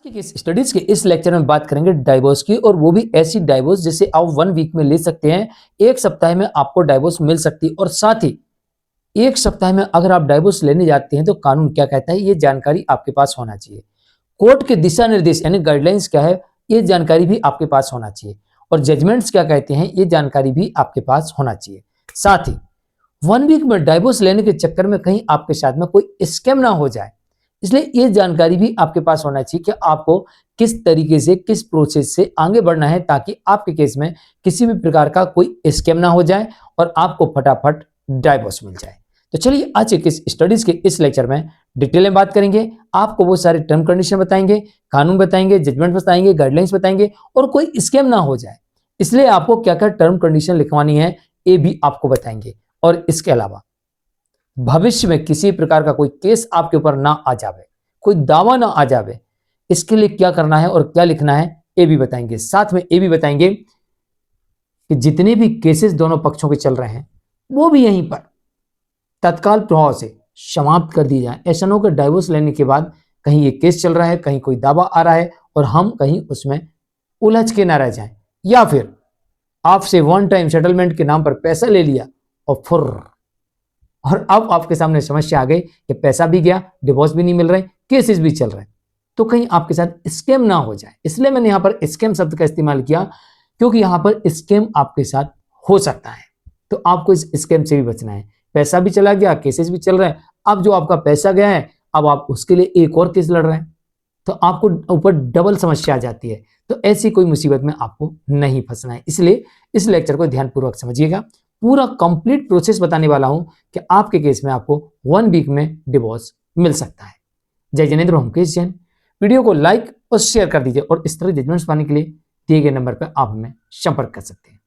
कि इस स्टडीज के इस लेक्चर में बात करेंगे डाइवोर्स की, और वो भी ऐसी डाइवोर्स जिसे आप 1 वीक में ले सकते हैं। एक सप्ताह में आपको डाइवोर्स मिल सकती है, और साथ ही एक सप्ताह में अगर आप डाइवोर्स लेने जाते हैं तो कानून क्या कहता है, ये जानकारी आपके पास होना चाहिए। कोर्ट के दिशा निर्देश यानी गाइडलाइंस क्या है, ये जानकारी भी आपके पास होना चाहिए। और जजमेंट्स क्या कहते हैं, ये जानकारी भी आपके पास होना चाहिए। साथ ही 1 वीक में डाइवोर्स लेने के चक्कर में कहीं आपके साथ में कोई स्कैम ना हो जाए, इसलिए ये जानकारी भी आपके पास होना चाहिए कि आपको किस तरीके से, किस प्रोसेस से आगे बढ़ना है, ताकि आपके केस में किसी भी प्रकार का कोई स्कैम ना हो जाए और आपको फटाफट डाइवोर्स मिल जाए। तो चलिए आज के इस स्टडीज के इस लेक्चर में डिटेल में बात करेंगे। आपको वो सारे टर्म कंडीशन बताएंगे, कानून बताएंगे, जजमेंट बताएंगे, गाइडलाइंस बताएंगे, और कोई स्कैम ना हो जाए इसलिए आपको क्या क्या टर्म कंडीशन लिखवानी है ये भी आपको बताएंगे। और इसके अलावा भविष्य में किसी प्रकार का कोई केस आपके ऊपर ना आ जावे, कोई दावा ना आ जावे, इसके लिए क्या करना है और क्या लिखना है ये भी बताएंगे। साथ में ये भी बताएंगे कि जितने भी केसेस दोनों पक्षों के चल रहे हैं वो भी यहीं पर तत्काल प्रभाव से समाप्त कर दी जाए। ऐसा न हो कि डाइवोर्स लेने के बाद कहीं ये केस चल रहा है, कहीं कोई दावा आ रहा है और हम कहीं उसमें उलझ के ना रह जाएं, या फिर आपसे 1 टाइम सेटलमेंट के नाम पर पैसा ले लिया और अब आपके सामने समस्या आ गई कि पैसा भी गया, डिवोर्स भी नहीं मिल रहे, केसेस भी चल रहे, तो कहीं आपके साथ स्कैम ना हो जाए। इसलिए मैंने यहां पर स्कैम शब्द का इस्तेमाल किया, क्योंकि यहां पर स्कैम आपके साथ हो सकता है, तो आपको इस स्कैम से भी बचना है। पैसा भी चला गया, केसेस भी चल रहे हैं, अब जो आपका पैसा गया है अब आप उसके लिए एक और केस लड़ रहे हैं, तो आपको ऊपर डबल समस्या आ जाती है। तो ऐसी कोई मुसीबत में आपको नहीं फंसना है, इसलिए इस लेक्चर को ध्यानपूर्वक समझिएगा। पूरा कंप्लीट प्रोसेस बताने वाला हूं कि आपके केस में आपको 1 वीक में डिवोर्स मिल सकता है। जय जिनेंद्र, मुकेश जैन। वीडियो को लाइक और शेयर कर दीजिए, और इस तरह जजमेंट्स पाने के लिए दिए गए नंबर पर आप हमें संपर्क कर सकते हैं।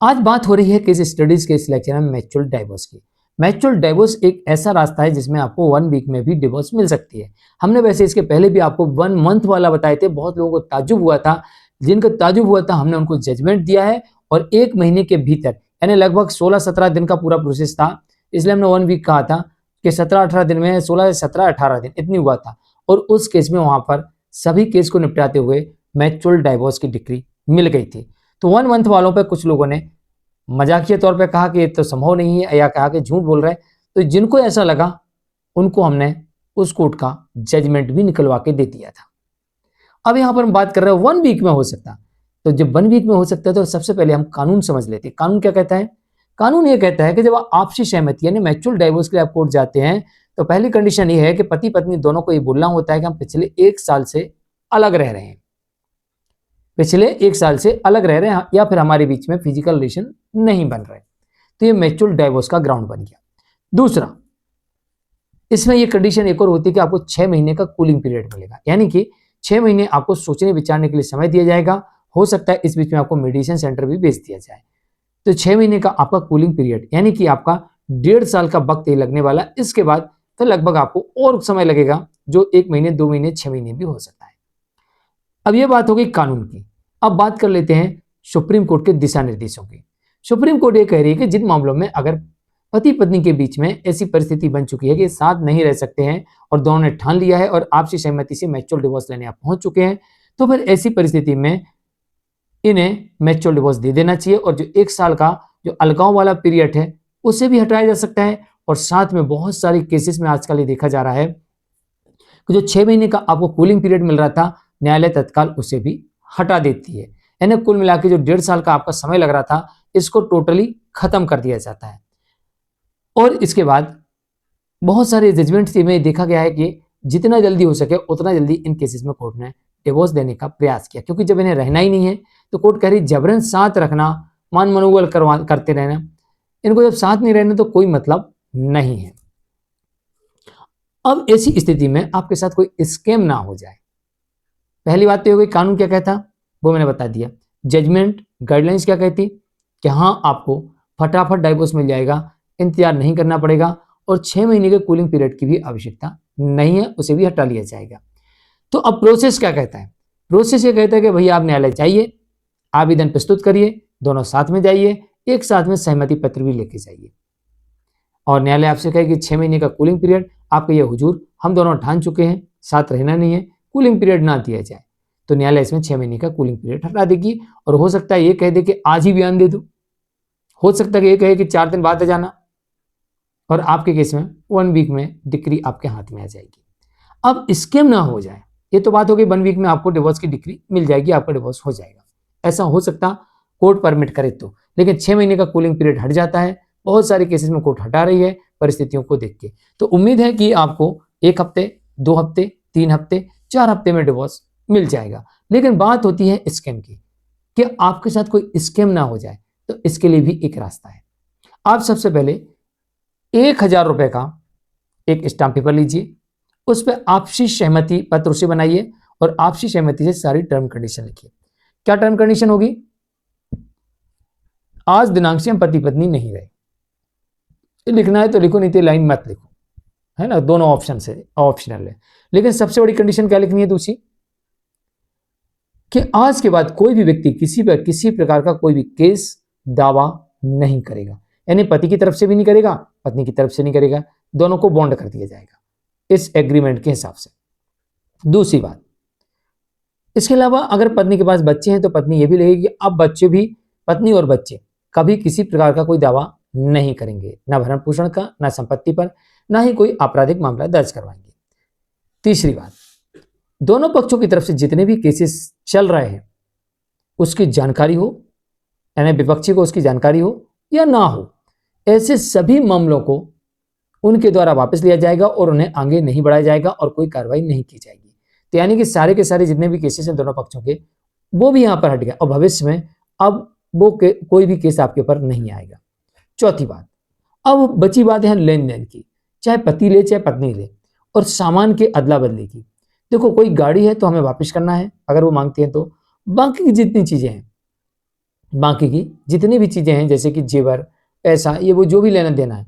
आज बात हो रही है केस स्टडीज के इस लेक्चर में म्यूचुअल डाइवोर्स की। म्यूचुअल डाइवोर्स एक ऐसा रास्ता है जिसमें आपको 1 वीक में भी डिवोर्स मिल सकती है। हमने वैसे इसके पहले भी आपको 1 मंथ वाला बताए थे, बहुत लोगों को ताज्जुब हुआ था। जिनको ताज्जुब हुआ था हमने उनको जजमेंट दिया है, और 1 महीने के भीतर यानी लगभग 16-17 दिन का पूरा प्रोसेस था, इसलिए हमने 1 वीक कहा था कि 17-18 दिन में 16 से 17-18 दिन इतनी हुआ था। और उस केस में वहां पर सभी केस को निपटाते हुए म्यूचुअल डाइवोर्स की डिक्री मिल गई थी। तो 1 मंथ वालों पर कुछ लोगों ने मजाकिया तौर पे कहा कि ये तो संभव नहीं है, या कहा कि झूठ बोल रहे हैं। तो जिनको ऐसा लगा उनको हमने उस कोर्ट का जजमेंट भी निकलवा के दे दिया था। अब यहां पर हम बात कर रहे हैं 1 वीक में हो सकता, तो जब 1 वीक में हो सकता है तो सबसे पहले हम कानून समझ लेते हैं। कानून क्या कहता है? कानून ये कहता है कि जब आपसी सहमति यानी म्यूचुअल डाइवोर्स के लिए आप कोर्ट जाते हैं, तो पहली कंडीशन ये है कि पति पत्नी दोनों को ये बोलना होता है कि हम पिछले 1 साल से अलग रह रहे हैं, पिछले 1 साल से अलग रह रहे हैं, या फिर हमारे बीच में फिजिकल रिलेशन नहीं बन रहे, तो ये म्यूचुअल डाइवोर्स का ग्राउंड बन गया। दूसरा, इसमें ये कंडीशन एक और होती है कि आपको 6 महीने का कूलिंग पीरियड मिलेगा, यानी कि 6 महीने आपको सोचने विचारने के लिए समय दिया जाएगा। हो सकता है इस बीच में आपको मेडिसिन सेंटर भी भेज दिया जाए। तो 6 महीने का आपका कूलिंग पीरियड, यानी कि आपका 1.5 साल का वक्त लगने वाला। इसके बाद तो लगभग आपको और समय लगेगा, जो 1 महीने, 2 महीने, 6 महीने भी हो सकता है। अब यह बात हो गई कानून की। अब बात कर लेते हैं सुप्रीम कोर्ट के दिशा निर्देशों की। सुप्रीम कोर्ट ये कह रही है कि जिन मामलों में अगर पति पत्नी के बीच में ऐसी परिस्थिति बन चुकी है कि साथ नहीं रह सकते हैं और दोनों ने ठान लिया है और आपसी सहमति से म्यूचुअल डिवोर्स लेने आप पहुंच चुके हैं, तो फिर ऐसी परिस्थिति में इन्हें म्यूचुअल डिवोर्स दे देना चाहिए, और जो 1 साल का जो अलगाव वाला पीरियड है उसे भी हटाया जा सकता है। और साथ में बहुत सारे केसेस में आजकल ये देखा जा रहा है कि जो 6 महीने का आपको कूलिंग पीरियड मिल रहा था, न्यायालय तत्काल उसे भी हटा देती है, यानी कुल मिला के जो 1.5 साल का आपका समय लग रहा था, इसको टोटली खत्म कर दिया जाता है। और इसके बाद बहुत सारे जजमेंट्स में देखा गया है कि जितना जल्दी हो सके उतना जल्दी इन केसेस में कोर्ट ने डिवोर्स देने का प्रयास किया, क्योंकि जब इन्हें रहना ही नहीं है तो कोर्ट कह रही जबरन साथ रखना, मान मनोबल करते रहना, इनको जब साथ नहीं रहने तो कोई मतलब नहीं है। अब ऐसी स्थिति में आपके साथ कोई स्कैम ना हो जाए, पहली बात तो हो गई कानून क्या कहता वो मैंने बता दिया। जजमेंट गाइडलाइंस क्या कहती कि हाँ आपको फटाफट डाइवोर्स मिल जाएगा, इंतजार नहीं करना पड़ेगा, और 6 महीने के कूलिंग पीरियड की भी आवश्यकता नहीं है, उसे भी हटा लिया जाएगा। तो अब प्रोसेस क्या कहता है? प्रोसेस ये कहता है कि भैया आप न्यायालय जाइए, आवेदन प्रस्तुत करिए, दोनों साथ में जाइए, एक साथ में सहमति पत्र भी लेके जाइए, और न्यायालय आपसे कहे कि 6 महीने का कूलिंग पीरियड, आप कहिए हुजूर हम दोनों ठान चुके हैं साथ रहना नहीं है, कूलिंग पीरियड ना दिया जाए, तो न्यायालय इसमें 6 महीने का कूलिंग पीरियड हटा देगी। और हो सकता है ये कह दे कि आज ही बयान दे दो, हो सकता है कि ये कहे कि 4 दिन बाद आ जाना, और आपके केस में 1 वीक में डिक्री आपके हाथ में आ जाएगी। अब स्कैम ना हो जाए, ये तो बात हो गई 1 वीक में आपको डिवोर्स की डिक्री मिल जाएगी, आपका डिवोर्स हो जाएगा, ऐसा हो सकता कोर्ट परमिट करे तो। लेकिन 6 महीने का कूलिंग पीरियड हट जाता है, बहुत सारे केसेस में कोर्ट हटा रही है परिस्थितियों को देख के। तो उम्मीद है कि आपको 1 हफ्ते, 2 हफ्ते, 3 हफ्ते, 4 हफ्ते में डिवोर्स मिल जाएगा। लेकिन बात होती है स्कैम की, कि आपके साथ कोई स्कैम ना हो जाए, तो इसके लिए भी एक रास्ता है। आप सबसे पहले 1,000 रुपए का एक स्टाम्प पेपर लीजिए, उस पर आपसी सहमति पत्र उसे बनाइए और आपसी सहमति से सारी टर्म कंडीशन लिखिए। क्या टर्म कंडीशन होगी? आज दिनांक से हम पति पत्नी नहीं रहे। लिखना है तो लिखो, नहीं तो लाइन मत लिखो, है ना, दोनों ऑप्शन से ऑप्शनल है। लेकिन सबसे बड़ी कंडीशन क्या लिखनी है दूसरी, कि आज के बाद कोई भी व्यक्ति किसी पर किसी प्रकार का कोई भी केस दावा नहीं करेगा, यानी पति की तरफ से भी नहीं करेगा, पत्नी की तरफ से नहीं करेगा, दोनों को बॉन्ड कर दिया जाएगा इस एग्रीमेंट के हिसाब से। दूसरी बात, इसके अलावा अगर पत्नी के पास बच्चे हैं तो पत्नी ये भी लेगी कि अब बच्चे भी, पत्नी और बच्चे कभी किसी प्रकार का कोई दावा नहीं करेंगे, ना भरण पोषण का, ना संपत्ति पर, ना ही कोई आपराधिक मामला दर्ज करवाएंगे। तीसरी बात, दोनों पक्षों की तरफ से जितने भी केसेस चल रहे हैं उसकी जानकारी हो, यानी विपक्षी को उसकी जानकारी हो या ना हो, ऐसे सभी मामलों को उनके द्वारा वापस लिया जाएगा और उन्हें आगे नहीं बढ़ाया जाएगा और कोई कार्रवाई नहीं की जाएगी। तो यानी कि सारे के सारे जितने भी केसेस हैं दोनों पक्षों के, वो भी यहां पर हट गया और भविष्य में अब वो कोई भी केस आपके ऊपर नहीं आएगा। चौथी बात, अब बची बात है लेन देन की, चाहे पति ले चाहे पत्नी ले, और सामान के अदला बदली की। देखो, कोई गाड़ी है तो हमें वापस करना है अगर वो मांगती है, तो बाकी की जितनी चीजें हैं, बाकी की जितनी भी चीजें हैं जैसे कि जेवर, पैसा, ये वो जो भी लेना देना है,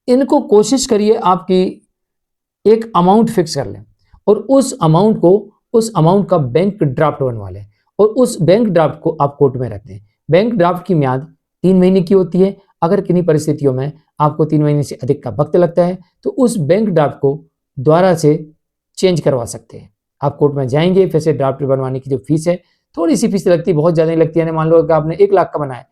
इनको कोशिश करिए आपकी एक अमाउंट फिक्स कर लें और उस अमाउंट का बैंक ड्राफ्ट बनवा लें और उस बैंक ड्राफ्ट को आप कोर्ट में रख दें। बैंक ड्राफ्ट की म्याद 3 महीने की होती है। अगर किन्हीं परिस्थितियों में आपको 3 महीने से अधिक का वक्त लगता है तो उस बैंक ड्राफ्ट को दोबारा से चेंज करवा सकते हैं। आप कोर्ट में जाएंगे, फिर से ड्राफ्ट बनवाने की जो फीस है, थोड़ी सी फीस लगती है, बहुत ज़्यादा नहीं लगती है। मान लो कि आपने 1 लाख का बनाया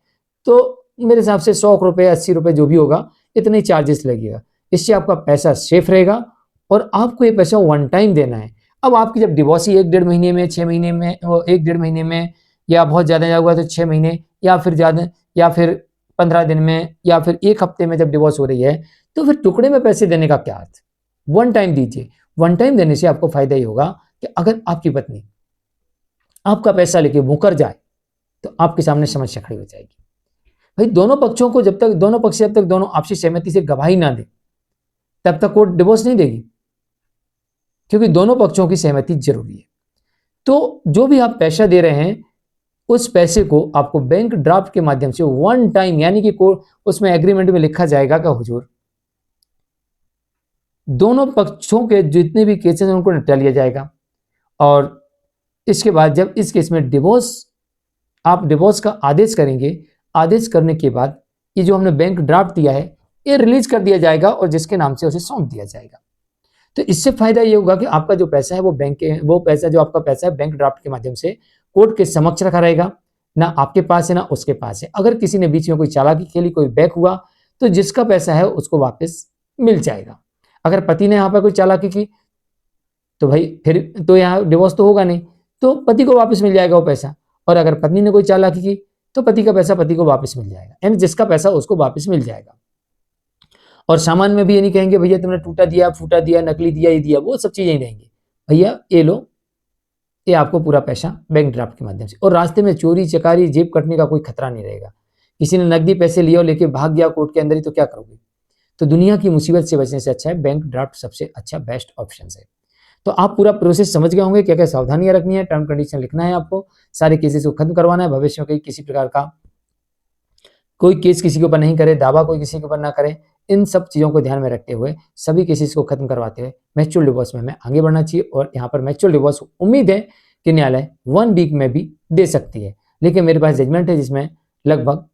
तो मेरे हिसाब से 100 रुपये 80 रुपये जो भी होगा इतने चार्जेस लगेगा। इससे आपका पैसा सेफ रहेगा और आपको ये पैसा 1 टाइम देना है। अब आपकी जब डिवोर्स ही 1-1.5 महीने में, 6 महीने में, 1-1.5 महीने में, या बहुत ज़्यादा हुआ तो 6 महीने, या फिर ज़्यादा, या फिर 15 दिन में, या फिर 1 हफ्ते में जब डिवोर्स हो रही है, तो फिर टुकड़े में पैसे देने का क्या अर्थ? 1 टाइम दीजिए। 1 टाइम देने से आपको फायदा ये होगा कि अगर आपकी पत्नी आपका पैसा लेके मुकर जाए तो आपके सामने समस्या खड़ी हो जाएगी। भाई दोनों पक्षों को जब तक दोनों आपसी सहमति से गवाही ना दे तब तक कोर्ट डिवोर्स नहीं देगी, क्योंकि दोनों पक्षों की सहमति जरूरी है। तो जो भी आप पैसा दे रहे हैं उस पैसे को आपको बैंक ड्राफ्ट के माध्यम से 1 टाइम, यानी कि उसमें एग्रीमेंट में लिखा जाएगा कि हुजूर दोनों पक्षों के जितने भी केसेस हैं उनको निपटा लिया जाएगा। और इसके बाद जब इस केस में आप डिवोर्स का आदेश करेंगे, आदेश करने के बाद ये जो हमने बैंक ड्राफ्ट दिया है ये रिलीज कर दिया जाएगा और जिसके नाम से उसे सौंप दिया जाएगा। तो इससे फायदा ये होगा कि आपका जो पैसा है वो पैसा जो आपका पैसा है बैंक ड्राफ्ट के माध्यम से कोर्ट के समक्ष रखा रहेगा, ना आपके पास है ना उसके पास है। अगर किसी ने बीच में कोई चालाकी खेली, कोई बैक हुआ, तो जिसका पैसा है उसको वापस मिल जाएगा। अगर पति ने यहाँ पर कोई चालाकी की तो भाई फिर तो यहाँ डिवोर्स तो होगा नहीं, तो पति को वापस मिल जाएगा वो पैसा। और अगर पत्नी ने कोई चालाकी की तो पति का पैसा पति को वापस मिल जाएगा, यानी जिसका पैसा उसको वापस मिल जाएगा। और सामान में भी ये नहीं कहेंगे भैया तुमने टूटा दिया, फूटा दिया, नकली दिया, ये दिया, वो सब चीजें नहीं रहेंगी। भैया ये लो, ये आपको पूरा पैसा बैंक ड्राफ्ट के माध्यम से। और रास्ते में चोरी चकारी जेब कटने का कोई खतरा नहीं रहेगा। किसी ने नकदी पैसे लिया और लेके भाग गया कोर्ट के अंदर ही, तो क्या करोगे? तो दुनिया की मुसीबत से बचने से अच्छा है बैंक ड्राफ्ट सबसे अच्छा बेस्ट ऑप्शन है। तो आप पूरा प्रोसेस समझ गए होंगे, क्या क्या सावधानियां रखनी है, टर्म कंडीशन लिखना है, आपको सारे केसेस को खत्म करवाना है, भविष्य में किसी प्रकार का कोई केस किसी के ऊपर नहीं करे, दावा कोई किसी के ऊपर ना करे। इन सब चीज़ों को ध्यान में रखते हुए सभी केसेस को खत्म करवाते हुए म्यूचुअल डिवोर्स में हमें आगे बढ़ना चाहिए। और यहाँ पर म्यूचुअल डिवोर्स उम्मीद है कि न्यायालय 1 वीक में भी दे सकती है, लेकिन मेरे पास जजमेंट है जिसमें लगभग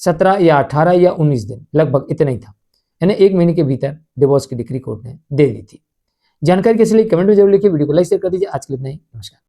17 या 18 या 19 दिन, लगभग इतना ही था, यानी 1 महीने के भीतर डिवोर्स की डिक्री कोर्ट ने दे दी थी। जानकारी कैसे लगी कमेंट में जरूर लिखिए, वीडियो को लाइक शेयर कर दीजिए। आज के लिए इतना ही, नमस्कार।